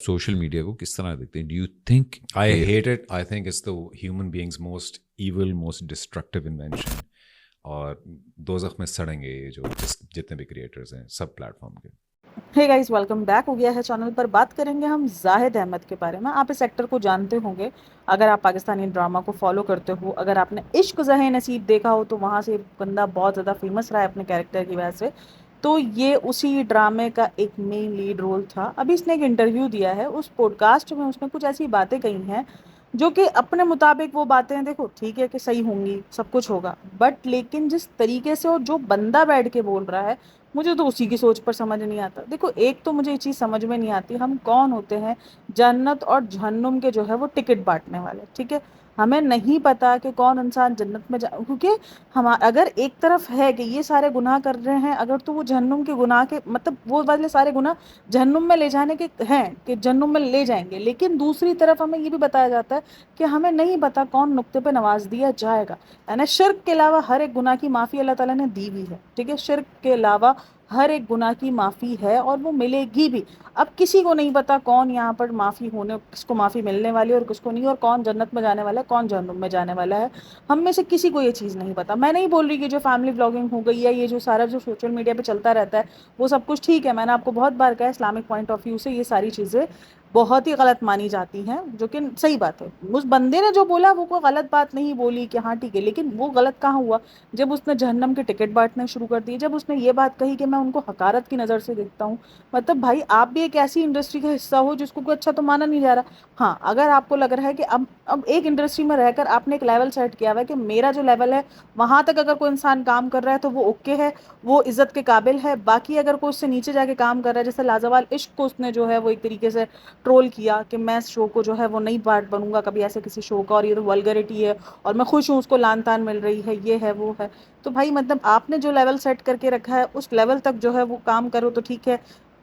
Social media کو کس طرح دیکھتے ہیں؟ Do you think I hate it. I think it's the human being's most evil, most destructive invention. اور دوزخ میں سڑیں گے یہ جو جتنے بھی کریٹرز ہیں سب پلیٹ فارم کے. ہے گائز، ویلکم بیک ہو گیا ہے چینل پر. بات کریں گے ہم زاہد احمد کے بارے میں. آپ اس ایکٹر کو جانتے ہوں گے اگر آپ پاکستانی ڈراما کو فالو کرتے ہو. اگر آپ نے عشق زہ نصیب دیکھا ہو تو وہاں سے بندہ بہت زیادہ فیمس رہا ہے اپنے کیریکٹر کی وجہ سے. تو یہ اسی ڈرامے کا ایک مین لیڈ رول تھا. ابھی اس نے ایک انٹرویو دیا ہے، اس پوڈ کاسٹ میں اس نے کچھ ایسی باتیں کہی ہیں جو کہ اپنے مطابق وہ باتیں دیکھو ٹھیک ہے کہ صحیح ہوں گی، سب کچھ ہوگا، بٹ لیکن جس طریقے سے اور جو بندہ بیٹھ کے بول رہا ہے مجھے تو اسی کی سوچ پر سمجھ نہیں آتا. دیکھو ایک تو مجھے یہ چیز سمجھ میں نہیں آتی، ہم کون ہوتے ہیں جنت اور جہنم کے جو ہے وہ ٹکٹ بانٹنے والے؟ ٹھیک ہے، ہمیں نہیں پتا کہ کون انسان جنت میں کیونکہ اگر ایک طرف ہے کہ یہ سارے گناہ کر رہے ہیں اگر تو وہ جہنم کے گناہ کے مطلب وہ والے سارے گناہ جہنم میں لے جانے کے ہیں کہ جہنم میں لے جائیں گے، لیکن دوسری طرف ہمیں یہ بھی بتایا جاتا ہے کہ ہمیں نہیں پتا کون نقطے پہ نواز دیا جائے گا. یعنی شرک کے علاوہ ہر ایک گناہ کی معافی اللہ تعالیٰ نے دی ہوئی ہے. ٹھیک ہے، شرک کے علاوہ ہر ایک گناہ کی معافی ہے اور وہ ملے گی بھی. اب کسی کو نہیں پتا کون یہاں پر معافی ہونے، کس کو معافی ملنے والی ہے اور کس کو نہیں، اور کون جنت میں جانے والا ہے کون جہنم میں جانے والا ہے. ہم میں سے کسی کو یہ چیز نہیں پتا. میں نہیں بول رہی کہ جو فیملی بلاگنگ ہو گئی ہے، یہ جو سارا جو سوشل میڈیا پہ چلتا رہتا ہے وہ سب کچھ ٹھیک ہے. میں نے آپ کو بہت بار کہا اسلامک پوائنٹ آف ویو سے یہ ساری چیزیں بہت ہی غلط مانی جاتی ہیں، جو کہ صحیح بات ہے. اس بندے نے جو بولا وہ کوئی غلط بات نہیں بولی کہ ہاں ٹھیک ہے، لیکن وہ غلط کہاں ہوا؟ جب اس نے جہنم کے ٹکٹ بانٹنے شروع کر دیے، جب اس نے یہ بات کہی کہ میں ان کو حقارت کی نظر سے دیکھتا ہوں. مطلب بھائی آپ بھی ایک ایسی انڈسٹری کا حصہ ہو جس کو کوئی اچھا تو مانا نہیں جا رہا. ہاں اگر آپ کو لگ رہا ہے کہ اب ایک انڈسٹری میں رہ کر آپ نے ایک لیول سیٹ کیا ہوا ہے کہ میرا جو لیول ہے وہاں تک اگر کوئی انسان کام کر رہا ہے تو وہ اوکے ہے، وہ عزت کے قابل ہے. باقی اگر کوئی اس سے نیچے جا کے کام کر رہا ہے، جیسے لازوال عشق کو اس نے جو ہے وہ ایک طریقے سے ٹرول کیا کہ میں اس شو کو جو ہے وہ نہیں پارٹ بنوں گا کبھی ایسے کسی شو کا، اور یہ تو ولگرٹی ہے اور میں خوش ہوں اس کو لان تان مل رہی ہے، یہ ہے وہ ہے. تو بھائی مطلب آپ نے جو لیول سیٹ کر کے رکھا ہے اس لیول تک جو ہے وہ کام کرو تو ٹھیک ہے.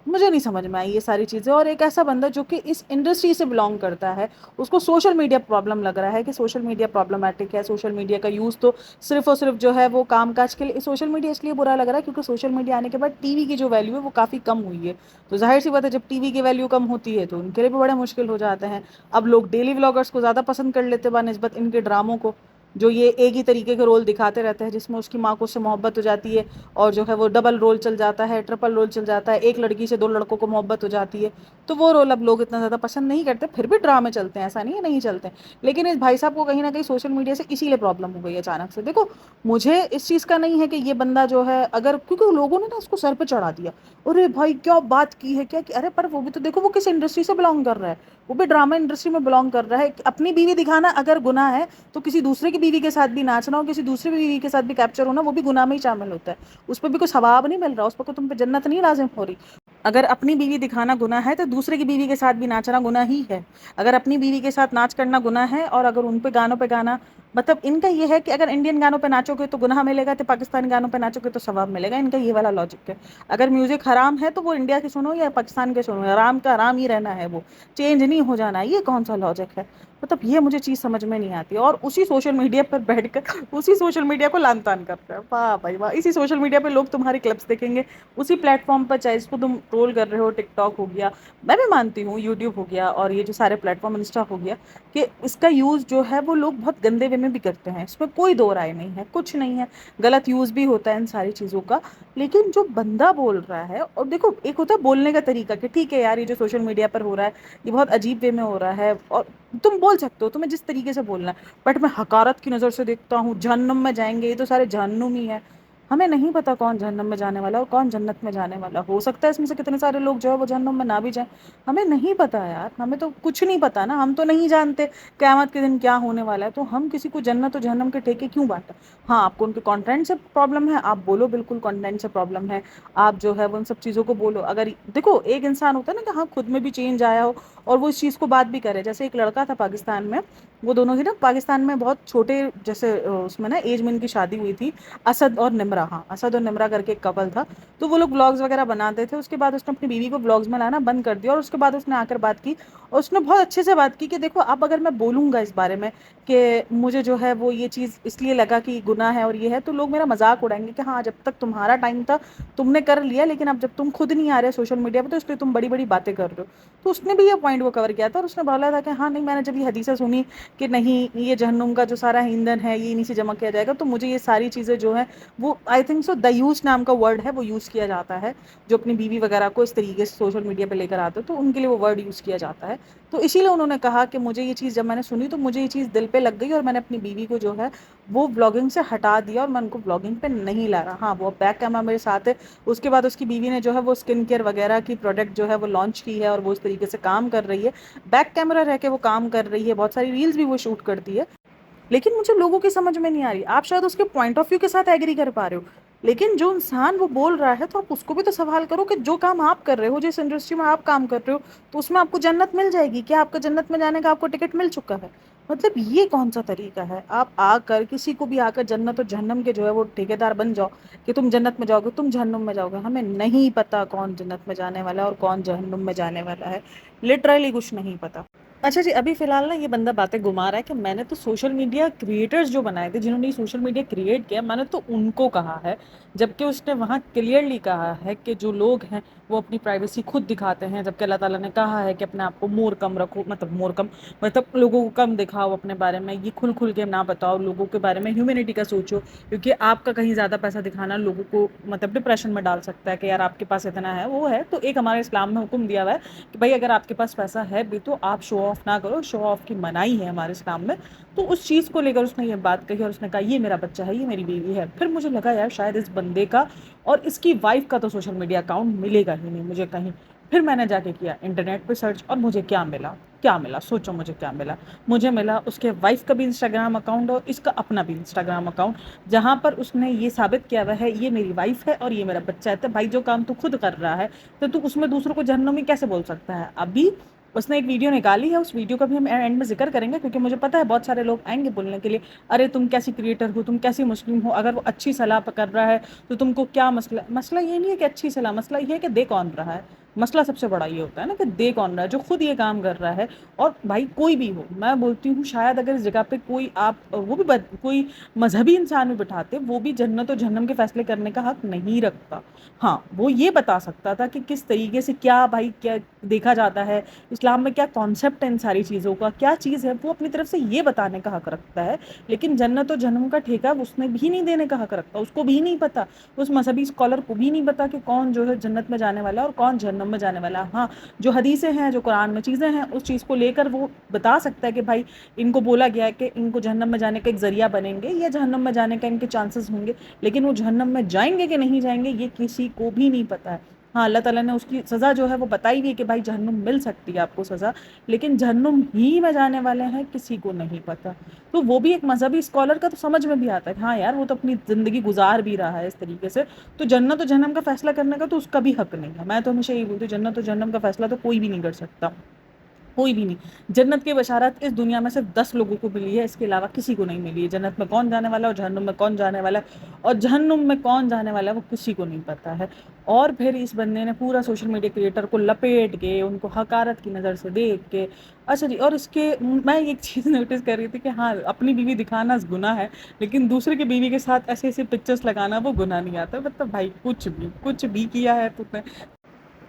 مجھے نہیں سمجھ میں آئی یہ ساری چیزیں. اور ایک ایسا بندہ جو کہ اس انڈسٹری سے بلانگ کرتا ہے اس کو سوشل میڈیا پرابلم لگ رہا ہے کہ سوشل میڈیا پرابلمٹک ہے، سوشل میڈیا کا یوز تو صرف اور صرف جو ہے وہ کام کاج کے لیے. سوشل میڈیا اس لیے برا لگ رہا ہے کیونکہ سوشل میڈیا آنے کے بعد ٹی وی کی جو ویلیو ہے وہ کافی کم ہوئی ہے. تو ظاہر سی بات ہے جب ٹی وی کی ویلیو کم ہوتی ہے تو ان کے لیے بھی بڑے مشکل ہو جاتے ہیں. اب لوگ ڈیلی ولاگرس کو زیادہ پسند کر لیتے بہ نسبت ان کے ڈراموں کو، جو یہ ایک ہی طریقے کے رول دکھاتے رہتے ہیں جس میں اس کی ماں کو اس سے محبت ہو جاتی ہے اور جو ہے وہ ڈبل رول چل جاتا ہے، ٹرپل رول چل جاتا ہے، ایک لڑکی سے دو لڑکوں کو محبت ہو جاتی ہے. تو وہ رول اب لوگ اتنا زیادہ پسند نہیں کرتے. پھر بھی ڈرامے چلتے ہیں، ایسا نہیں ہے نہیں چلتے، لیکن اس بھائی صاحب کو کہیں نہ کہیں سوشل میڈیا سے اسی لیے پرابلم ہو گئی ہے اچانک سے. دیکھو مجھے اس چیز کا نہیں ہے کہ یہ بندہ جو ہے اگر کیونکہ لوگوں نے نا اس کو سر پہ چڑھا دیا، ارے بھائی کیا بات کی ہے کیا کہ ارے پر وہ بھی تو دیکھو وہ کس انڈسٹری سے بلانگ کر رہا ہے، وہ بھی ڈرامہ انڈسٹری میں بلانگ کر رہا ہے. اپنی بیوی دکھانا اگر گناہ ہے تو کسی دوسرے کی بیوی کے ساتھ بھی ناچنا ہو، کسی دوسرے کی بیوی کے ساتھ بھی کیپچر ہونا، وہ بھی گناہ میں ہی شامل ہوتا ہے. اس پہ بھی کوئی ثواب نہیں مل رہا، اس پہ کوئی تم پہ جنت نہیں لازم ہو رہی. اگر اپنی بیوی دکھانا گناہ ہے تو دوسرے کی بیوی کے ساتھ بھی ناچنا گناہ ہی ہے. اگر اپنی بیوی کے ساتھ ناچ کرنا گناہ ہے اور اگر ان پہ گانوں پہ گانا، مطلب ان کا یہ ہے کہ اگر انڈین گانوں پہ ناچو گے تو گناہ ملے گا، تو پاکستانی گانوں پہ ناچو گے تو ثواب ملے گا. ان کا یہ والا لاجک ہے. اگر میوزک حرام ہے تو وہ انڈیا کے سنو یا پاکستان کے سنو، حرام کا حرام ہی رہنا ہے، وہ چینج نہیں ہو جانا. یہ کون سا لاجک ہے؟ مطلب یہ مجھے چیز سمجھ میں نہیں آتی. اور اسی سوشل میڈیا پر بیٹھ کر اسی سوشل میڈیا کو لان تان کرتا ہے. واہ بھائی واہ. اسی سوشل میڈیا پہ لوگ تمہاری کلپس دیکھیں گے اسی پلیٹ فارم پر، چاہے اس کو تم ٹرول کر رہے ہو، ٹک ٹاک ہو گیا، میں بھی مانتی ہوں یوٹیوب ہو گیا اور یہ جو سارے پلیٹ فارم انسٹا ہو گیا، کہ اس کا یوز جو ہے وہ لوگ بہت گندے وے میں بھی کرتے ہیں. اس میں کوئی دو رائے نہیں ہے، کچھ نہیں ہے، غلط یوز بھی ہوتا ہے ان ساری چیزوں کا. لیکن جو بندہ بول رہا ہے، اور دیکھو ایک ہوتا ہے بولنے کا طریقہ کہ ٹھیک ہے یار یہ جو سوشل میڈیا پر ہو رہا ہے یہ بہت عجیب وے میں ہو رہا ہے اور تم بول سکتے ہو، تمہیں جس طریقے سے بولنا ہے، بٹ میں حقارت کی نظر سے دیکھتا ہوں، جہنم میں جائیں گے، یہ تو سارے جہنم ہی ہے. ہمیں نہیں پتا کون جہنم میں جانے والا اور کون جنت میں جانے والا. ہو سکتا ہے اس میں سے کتنے سارے لوگ جو ہے وہ جہنم میں نہ بھی جائیں. ہمیں نہیں پتا یار، ہمیں تو کچھ نہیں پتا نا. ہم تو نہیں جانتے قیامت کے دن کیا ہونے والا ہے، تو ہم کسی کو جنت و جہنم کے ٹھیکے کیوں بانٹیں؟ ہاں آپ کو ان کے کنٹینٹ سے پرابلم ہے، آپ بولو، بالکل کنٹینٹ سے پرابلم ہے، آپ جو ہے وہ ان سب چیزوں کو بولو. اگر دیکھو ایک انسان ہوتا ہے نا کہ ہاں خود میں بھی چینج آیا ہو اور وہ اس چیز کو بات بھی کرے. جیسے ایک لڑکا تھا پاکستان میں وہ دونوں ہی نا پاکستان میں بہت چھوٹے جیسے اس میں نا ایج میں ان کی شادی ہوئی تھی. اسد اور نمرہ, ہاں اسد اور نمرہ کر کے ایک کپل تھا. تو وہ لوگ بلاگز وغیرہ بناتے تھے. اس کے بعد اس نے اپنی بیوی کو بلاگز میں لانا بند کر دیا, اور اس کے بعد اس نے آ کر بات کی, اور اس نے بہت اچھے سے بات کی کہ دیکھو اب اگر میں بولوں گا اس بارے میں کہ مجھے جو ہے وہ یہ چیز اس لیے لگا کہ گناہ ہے اور یہ ہے, تو لوگ میرا مذاق اڑائیں گے کہ ہاں جب تک تمہارا ٹائم تھا تم نے کر لیا, لیکن اب جب تم خود نہیں آ رہے سوشل میڈیا پہ تو اس لیے تم بڑی بڑی باتیں کر رہے ہو. تو اس نے بھی یہ پوائنٹ وہ کور کیا تھا, اور اس نے بولا تھا کہ ہاں نہیں میں نے جب یہ حدیثیں سنی کہ نہیں یہ جہنم کا جو سارا ایندھن ہے یہ انہی سے جمع کیا جائے گا, تو مجھے یہ ساری چیزیں جو ہیں وہ آئی تھنک سو دیوس نام کا ورڈ ہے وہ یوز کیا جاتا ہے جو اپنی بیوی وغیرہ کو اس طریقے سے سوشل میڈیا پہ لے کر آتے تو ان کے لیے وہ ورڈ یوز کیا جاتا ہے. تو اسی لیے انہوں نے کہا کہ مجھے یہ چیز جب میں نے سنی تو مجھے یہ چیز دل پہ لگ گئی, اور میں نے اپنی بیوی کو جو ہے وہ بلاگنگ سے ہٹا دیا, اور میں ان کو بلاگنگ پہ نہیں لا رہا. ہاں وہ بیک کیمرہ میرے ساتھ ہے. اس کے بعد اس کی بیوی نے جو ہے وہ اسکن کیئر وغیرہ کی پروڈکٹ جو ہے وہ لانچ کی ہے, اور وہ اس طریقے سے کام کر رہی ہے, بیک کیمرہ رہ کے وہ کام کر رہی ہے, بہت ساری ریلز بھی وہ شوٹ کرتی ہے. لیکن مجھے لوگوں کی سمجھ میں نہیں آ رہی. آپ شاید اس کے پوائنٹ آف ویو کے ساتھ ایگری کر پا رہے ہو, لیکن جو انسان وہ بول رہا ہے تو آپ اس کو بھی تو سوال کرو کہ جو کام آپ کر رہے ہو, جس انڈسٹری میں آپ کام کر رہے ہو, تو اس میں آپ کو جنت مل جائے گی کیا؟ آپ کا جنت میں جانے کا آپ کو ٹکٹ مل چکا ہے؟ مطلب یہ کون سا طریقہ ہے؟ آپ آ کر کسی کو بھی آ کر جنت اور جہنم کے جو ہے وہ ٹھیکیدار بن جاؤ کہ تم جنت میں جاؤ گے تم جہنم میں جاؤ گے. ہمیں نہیں پتا کون جنت میں جانے والا ہے اور کون جہنم میں جانے والا ہے, لٹرلی کچھ نہیں پتا. اچھا جی, ابھی فی الحال نا یہ بندہ باتیں گھما رہا ہے کہ میں نے تو سوشل میڈیا کریٹرز جو بنائے تھے, جنہوں نے سوشل میڈیا کریٹ کیا, میں نے تو ان کو کہا ہے, جبکہ اس نے وہاں کلیئرلی کہا ہے کہ جو لوگ ہیں وہ اپنی پرائیویسی خود دکھاتے ہیں, جبکہ اللہ تعالیٰ نے کہا ہے کہ اپنے آپ کو مور کم رکھو, مطلب لوگوں کو کم دکھاؤ اپنے بارے میں, یہ کھل کھل کے نہ بتاؤ لوگوں کے بارے میں, ہیومینٹی کا سوچو, کیونکہ آپ کا کہیں زیادہ پیسہ دکھانا لوگوں کو مطلب ڈپریشن میں ڈال سکتا ہے کہ یار آپ کے پاس اتنا ہے وہ ہے. تو ایک ہمارے اسلام میں حکم دیا ہوا ہے کہ بھائی اگر آپ کے پاس پیسہ ہے بھی تو آپ شو آف نہ کرو, شو آف کی منائی ہے ہمارے اسلام میں. تو اس چیز کو لے کر اس نے یہ بات کہی, اور اس نے کہا یہ میرا بچہ ہے, یہ میری بیوی ہے. پھر مجھے لگا یار شاید اس بندے کا اور اس کی وائف کا تو سوشل میڈیا اکاؤنٹ ملے گا ہی نہیں مجھے کہیں. پھر میں نے جا کے کیا انٹرنیٹ پہ سرچ, اور مجھے کیا ملا سوچو مجھے کیا ملا. مجھے ملا اس کے وائف کا بھی انسٹاگرام اکاؤنٹ اور اس کا اپنا بھی انسٹاگرام اکاؤنٹ, جہاں پر اس نے یہ ثابت کیا ہوا ہے یہ میری وائف ہے اور یہ میرا بچہ ہے. تو بھائی جو کام تو خود کر رہا ہے تو اس میں دوسروں کو جہنمی کیسے بول سکتا ہے؟ ابھی اس نے ایک ویڈیو نکالی ہے, اس ویڈیو کا بھی ہم اینڈ میں ذکر کریں گے, کیونکہ مجھے پتا ہے بہت سارے لوگ آئیں گے بولنے کے لیے ارے تم کیسی کریٹر ہو, تم کیسی مسلم ہو, اگر وہ اچھی صلاح کر رہا ہے تو تم کو کیا مسئلہ. مسئلہ یہ نہیں ہے کہ اچھی صلاح, مسئلہ یہ ہے کہ دے کون رہا ہے. مسئلہ سب سے بڑا یہ ہوتا ہے نا کہ دے کون رہا ہے, جو خود یہ کام کر رہا ہے. اور بھائی کوئی بھی ہو, میں بولتی ہوں شاید اگر اس جگہ پہ کوئی آپ وہ بھی کوئی مذہبی انسان بھی بٹھاتے, وہ بھی جنت و جہنم کے فیصلے کرنے کا حق نہیں رکھتا. ہاں وہ یہ بتا سکتا تھا کہ کس طریقے سے کیا بھائی کیا دیکھا جاتا ہے اسلام میں, کیا کانسیپٹ ہے ان ساری چیزوں کا, کیا چیز ہے, وہ اپنی طرف سے یہ بتانے کا حق رکھتا ہے. لیکن جنت و جہنم کا ٹھیکہ اس نے بھی نہیں دینے کا حق رکھتا, اس کو بھی نہیں پتا, اس مذہبی اسکالر کو بھی نہیں پتا کہ کون جو ہے جنت میں جانے والا اور کون جہنم میں جانے والا. ہاں جو حدیثیں ہیں, جو قرآن میں چیزیں ہیں, اس چیز کو لے کر وہ بتا سکتا ہے کہ بھائی ان کو بولا گیا ہے کہ ان کو جہنم میں جانے کا ایک ذریعہ بنیں گے یا جہنم میں جانے کا ان کے چانسز ہوں گے, لیکن وہ جہنم میں جائیں گے کہ نہیں جائیں گے یہ کسی کو بھی نہیں پتا ہے. ہاں اللہ تعالیٰ نے اس کی سزا جو ہے وہ بتائی ہوئی ہے کہ بھائی جہنم مل سکتی ہے آپ کو سزا, لیکن جہنم ہی میں جانے والے ہیں کسی کو نہیں پتا. تو وہ بھی ایک مذہبی اسکالر کا تو سمجھ میں بھی آتا ہے کہ ہاں یار وہ تو اپنی زندگی گزار بھی رہا ہے اس طریقے سے, تو جنت و جہنم کا فیصلہ کرنے کا تو اس کا بھی حق نہیں ہے. میں تو ہمیشہ یہی بولتی ہوں جنت و جہنم کا فیصلہ تو کوئی بھی نہیں کر سکتا, کوئی بھی نہیں. جنت کی بشارت اس دنیا میں صرف 10 لوگوں کو ملی ہے, اس کے علاوہ کسی کو نہیں ملی ہے. جنت میں کون جانے والا ہے اور جہنم میں کون جانے والا ہے اور جہنم میں کون جانے والا ہے وہ کسی کو نہیں پتا ہے. اور پھر اس بندے نے پورا سوشل میڈیا کریٹر کو لپیٹ کے, ان کو حقارت کی نظر سے دیکھ کے. اچھا جی, اور اس کے میں ایک چیز نوٹس کر رہی تھی کہ ہاں اپنی بیوی دکھانا گناہ ہے, لیکن دوسرے کی بیوی کے ساتھ ایسے ایسے پکچرز لگانا وہ گناہ نہیں آتا. مطلب بھائی کچھ بھی کیا ہے تم نے.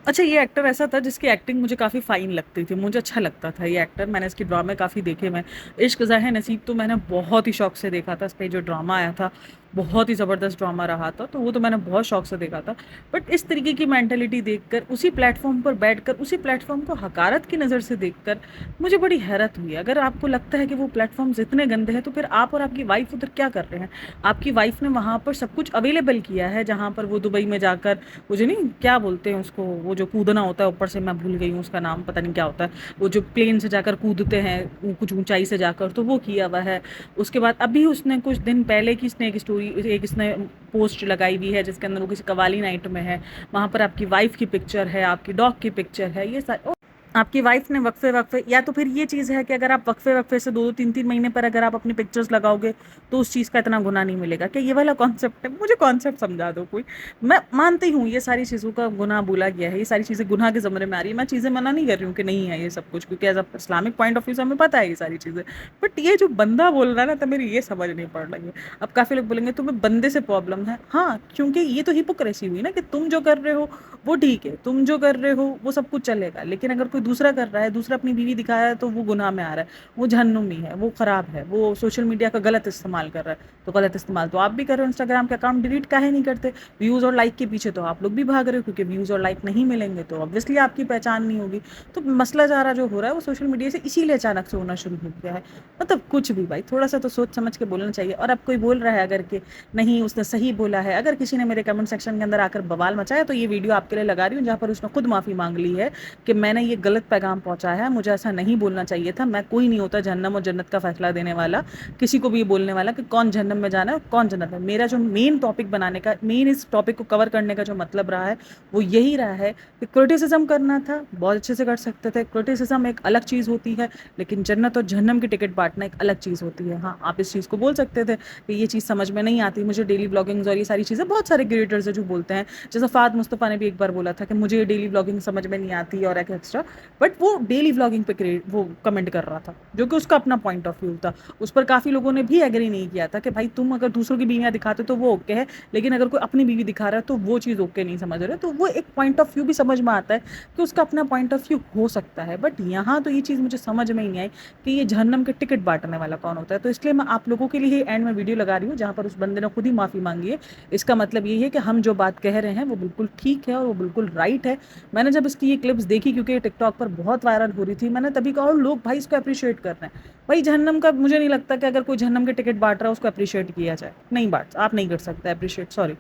اچھا یہ ایکٹر ایسا تھا جس کی ایکٹنگ مجھے کافی فائن لگتی تھی, مجھے اچھا لگتا تھا یہ ایکٹر. میں نے اس کی ڈرامے کافی دیکھے. میں عشق ظاہر نصیب تو میں نے بہت ہی شوق سے دیکھا تھا, اس پہ جو ڈرامہ آیا تھا بہت ہی زبردست ڈرامہ رہا تھا, تو وہ تو میں نے بہت شوق سے دیکھا تھا. بٹ اس طریقے کی مینٹلٹی دیکھ کر, اسی پلیٹ فارم پر بیٹھ کر, اسی پلیٹ فارم کو حقارت کی نظر سے دیکھ کر مجھے بڑی حیرت ہوئی. اگر آپ کو لگتا ہے کہ وہ پلیٹ فارمز اتنے گندے ہیں تو پھر آپ اور آپ کی وائف ادھر کیا کر رہے ہیں؟ آپ کی وائف نے وہاں پر سب کچھ اویلیبل کیا ہے, جہاں پر وہ دبئی میں جا کر وہ جو نہیں کیا بولتے ہیں اس کو, وہ جو کودنا ہوتا ہے اوپر سے, میں بھول گئی ہوں اس کا نام, پتہ نہیں کیا ہوتا ہے, وہ جو پلین سے جا کر کودتے ہیں کچھ اونچائی سے جا کر, تو وہ کیا ہوا ہے. اس کے بعد ابھی اس نے کچھ دن پہلے کی اس نے ایک اسٹوری, ایک اس نے پوسٹ لگائی ہوئی ہے جس کے اندر وہ کسی قوالی نائٹ میں ہے, وہاں پر آپ کی وائف کی پکچر ہے, آپ کی ڈاگ کی پکچر ہے, یہ سارے. آپ کی وائف نے وقفے یا تو پھر یہ چیز ہے کہ اگر آپ وقفے سے 2-3 مہینے پر اگر آپ اپنی پکچرز لگاؤ گے تو اس چیز کا اتنا گناہ نہیں ملے گا. کہ یہ والا کانسیپٹ ہے, مجھے کانسیپٹ سمجھا دو کوئی. میں مانتی ہوں یہ ساری چیزوں کا گناہ بولا گیا ہے, یہ ساری چیزیں گناہ کے زمرے میں آ رہی ہے. میں چیزیں منع نہیں کر رہی ہوں کہ نہیں ہے یہ سب کچھ, کیونکہ as Islamic point of view سے ہمیں پتہ ہے یہ ساری چیزیں. بٹ یہ جو بندہ بول رہا ہے نا, تو میری یہ سمجھ نہیں پڑ رہی ہے. اب کافی لوگ بولیں گے تمہیں بندے سے پرابلم ہے. ہاں, کیونکہ یہ تو ہپوکریسی ہوئی نا کہ تم جو کر رہے ہو وہ ٹھیک ہے, تم جو کر رہے ہو وہ سب کچھ چلے گا, لیکن اگر کوئی دوسرا کر رہا ہے, دوسرا اپنی بیوی دکھا رہا ہے, تو وہ گناہ میں آ رہا ہے, وہ جہنمی ہے, وہ خراب ہے, وہ سوشل میڈیا کا غلط استعمال کر رہا ہے. تو غلط استعمال تو آپ بھی کر رہے ہو, انسٹاگرام کے اکاؤنٹ ڈیلیٹ کاہے نہیں کرتے؟ ویوز اور لائک کے پیچھے تو آپ لوگ بھی بھاگ رہے ہو, کیونکہ ویوز اور لائک نہیں ملیں گے تو obviously آپ کی پہچان نہیں ہوگی. تو مسئلہ زارا جو ہو رہا ہے وہ سوشل میڈیا سے اسی لیے اچانک سے ہونا شروع ہو گیا ہے. مطلب کچھ بھی بھائی, تھوڑا سا تو سوچ سمجھ کے بولنا چاہیے. اور اب کوئی بول رہا ہے اگر کہ نہیں اس نے صحیح بولا ہے, اگر کسی نے میرے کمنٹ سیکشن کے اندر آ کر بوال مچایا, تو یہ ویڈیو آپ کے لیے لگا رہی ہوں جہاں پر اس نے خود معافی مانگ لی ہے کہ میں نے یہ غلط پیغام پہنچایا ہے, مجھے ایسا نہیں بولنا چاہیے تھا. میں کوئی نہیں ہوتا جہنم اور جنت کا فیصلہ دینے والا, کسی کو بھی یہ بولنے والا کہ کون جہنم میں جانا ہے اور کون جنت میں. میرا جو مین ٹاپک بنانے کا, مین اس ٹاپک کو کور کرنے کا جو مطلب رہا ہے وہ یہی رہا ہے کہ کرٹیسزم کرنا تھا, بہت اچھے سے کر سکتے تھے. کرٹیسزم ایک الگ چیز ہوتی ہے, لیکن جنت اور جہنم کی ٹکٹ بانٹنا ایک الگ چیز ہوتی ہے. ہاں, آپ اس چیز کو بول سکتے تھے کہ یہ چیز سمجھ میں نہیں آتی مجھے, ڈیلی بلاگنگز اور یہ ساری چیزیں. بہت سارے کریٹرز ہیں جو بولتے ہیں, جیسے فہد مصطفیٰ نے بھی ایک بار بولا تھا کہ مجھے ڈیلی بلاگنگ سمجھ میں نہیں آتی اور ایکسٹرا. بٹ وہ ڈیلی بلاگنگ پہ وہ کمنٹ کر رہا تھا, جو کہ اس کا اپنا پوائنٹ آف ویو تھا. اس پر کافی لوگوں نے بھی ایگری نہیں کیا تھا کہ بھائی تم اگر دوسروں کی بیویاں دکھاتے تو وہ اوکے ہے, لیکن اگر کوئی اپنی بیوی دکھا رہا ہے تو وہ چیز اوکے نہیں سمجھ رہے. تو وہ ایک پوائنٹ آف ویو بھی سمجھ میں آتا ہے کہ اس کا اپنا پوائنٹ آف ویو ہو سکتا ہے. بٹ یہاں تو یہ چیز مجھے سمجھ میں ہی نہیں آئی کہ یہ جہنم کے ٹکٹ بانٹنے والا کون ہوتا ہے. تو اس لیے میں آپ لوگوں کے لیے اینڈ میں ویڈیو لگا رہی ہوں جہاں پر اس بندے نے خود ہی معافی مانگی ہے. اس کا مطلب یہ ہے کہ ہم جو بات کہہ رہے ہیں وہ بالکل ٹھیک ہے اور وہ بالکل رائٹ ہے. میں نے جب اس کی یہ کلپس دیکھی, کیونکہ یہ ٹک ٹاک پر بہت وائرل ہو رہی تھی, میں نے تبھی کہا, اور لوگ بھائی اس کو اپریشیٹ کر رہے ہیں. بھائی جہنم کا مجھے نہیں لگتا کہ اگر کوئی جہنم کے ٹکٹ بانٹ رہا ہے اس کو اپریشیٹ کیا جائے. نہیں بات, آپ نہیں کر سکتے اپریشیٹ, سوری,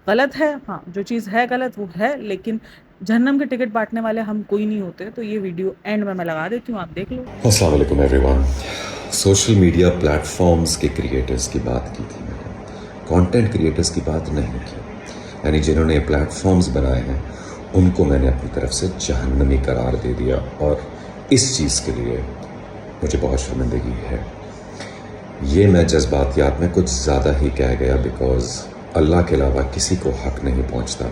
غلط ہے. ہاں, جو چیز ہے غلط وہ ہے, لیکن جہنم کے ٹکٹ بانٹنے والے ہم کوئی نہیں ہوتے. تو یہ ویڈیو اینڈ میں لگا دیتی ہوں, آپ دیکھ لو. السلام علیکم everyone. Social media platforms کے کریٹرز کی بات کی تھی میں نے, کانٹینٹ کریٹرز کی بات نہیں کی. یعنی جنہوں نے پلیٹ فارمز بنائے ہیں ان کو میں نے اپنی طرف سے جہنمی قرار دے دیا, اور اس چیز کے لیے مجھے بہت شرمندگی ہے. یہ میں جذباتیات میں کچھ زیادہ ہی کہہ گیا, بیکاز اللہ کے علاوہ کسی کو حق نہیں پہنچتا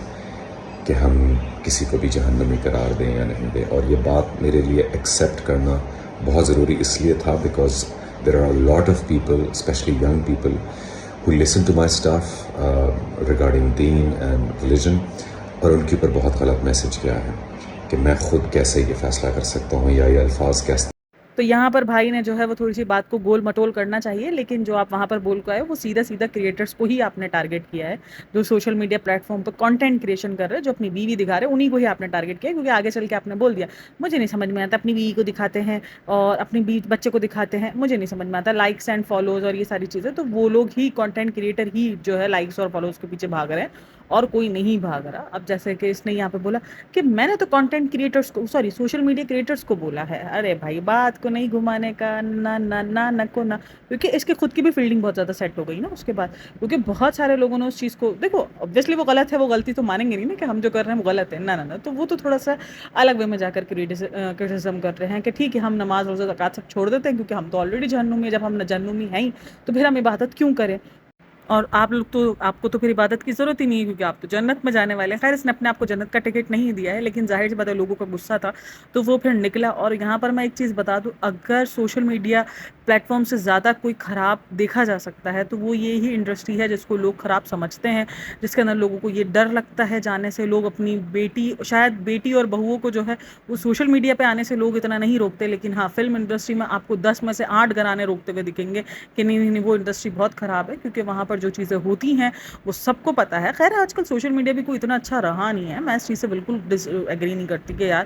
کہ ہم کسی کو بھی جہنمی قرار دیں یا نہیں دیں. اور یہ بات میرے لیے ایکسیپٹ کرنا بہت ضروری اس لیے تھا because there are lot of people, especially young people, who listen to my stuff regarding deen and religion, اور ان کے اوپر بہت غلط میسج گیا ہے کہ میں خود کیسے یہ فیصلہ کر سکتا ہوں یا یہ الفاظ کیسے. تو یہاں پر بھائی نے جو ہے وہ تھوڑی سی بات کو گول مٹول کرنا چاہیے, لیکن جو آپ وہاں پر بول کے آئے وہ سیدھا کریٹرز کو ہی آپ نے ٹارگیٹ کیا ہے, جو سوشل میڈیا پلیٹ فارم پہ کانٹینٹ کریشن کر رہے ہیں, جو اپنی بیوی دکھا رہے ہیں, انہیں کو ہی آپ نے ٹارگیٹ کیا. کیونکہ آگے چل کے آپ نے بول دیا مجھے نہیں سمجھ میں آتا, اپنی بیوی کو دکھاتے ہیں اور اپنی بچے کو دکھاتے ہیں, مجھے نہیں سمجھ میں آتا لائکس اینڈ فالوز اور یہ ساری چیزیں. تو وہ لوگ ہی کانٹینٹ کریٹر ہی جو ہے لائکس اور فالوز کے پیچھے بھاگ رہے ہیں, اور کوئی نہیں بھاگ رہا. اب جیسے کہ اس نے یہاں پہ بولا کہ میں نے تو کانٹینٹ کریٹرز کو, سوری, سوشل میڈیا کریٹرز کو بولا ہے. ارے بھائی, بات کو نہیں گھمانے کا, نہ کو نہ, کیونکہ اس کے خود کی بھی فیلڈنگ بہت زیادہ سیٹ ہو گئی نا اس کے بعد. کیونکہ بہت سارے لوگوں نے اس چیز کو, دیکھو obviously وہ غلط ہے, وہ غلطی تو مانیں گے نہیں نا کہ ہم جو کر رہے ہیں وہ غلط ہے, نہ. تو وہ تو تھوڑا سا الگ وے میں جا کر کرٹیسزم کر رہے ہیں کہ ٹھیک ہے ہم نماز روزہ زکوٰۃ سب چھوڑ دیتے ہیں کیونکہ ہم تو آلریڈی جہنمی ہیں. جب ہم جہنمی ہیں ہی تو پھر ہم عبادت کیوں کریں؟ اور آپ لوگ تو, آپ کو تو پھر عبادت کی ضرورت ہی نہیں ہے کیونکہ آپ تو جنت میں جانے والے ہیں. خیر, اس نے اپنے آپ کو جنت کا ٹکٹ نہیں دیا ہے, لیکن ظاہر سی بات ہے لوگوں کا غصہ تھا تو وہ پھر نکلا. اور یہاں پر میں ایک چیز بتا دوں, اگر سوشل میڈیا پلیٹ فارم سے زیادہ کوئی خراب دیکھا جا سکتا ہے تو وہ یہی انڈسٹری ہے جس کو لوگ خراب سمجھتے ہیں, جس کے اندر لوگوں کو یہ ڈر لگتا ہے جانے سے. لوگ اپنی بیٹی, شاید بیٹی اور بہوؤں کو جو ہے وہ سوشل میڈیا پہ آنے سے لوگ اتنا نہیں روکتے, لیکن ہاں فلم انڈسٹری میں آپ کو 10 میں سے 8 گھرانے روکتے ہوئے دکھیں گے کہ نہیں وہ انڈسٹری بہت خراب ہے, کیونکہ وہاں پر جو چیزیں ہوتی ہیں وہ سب کو پتہ ہے. خیر, آج کل سوشل میڈیا بھی کوئی اتنا اچھا رہا نہیں ہے, میں اس چیز سے بالکل ایگری نہیں کرتی کہ یار,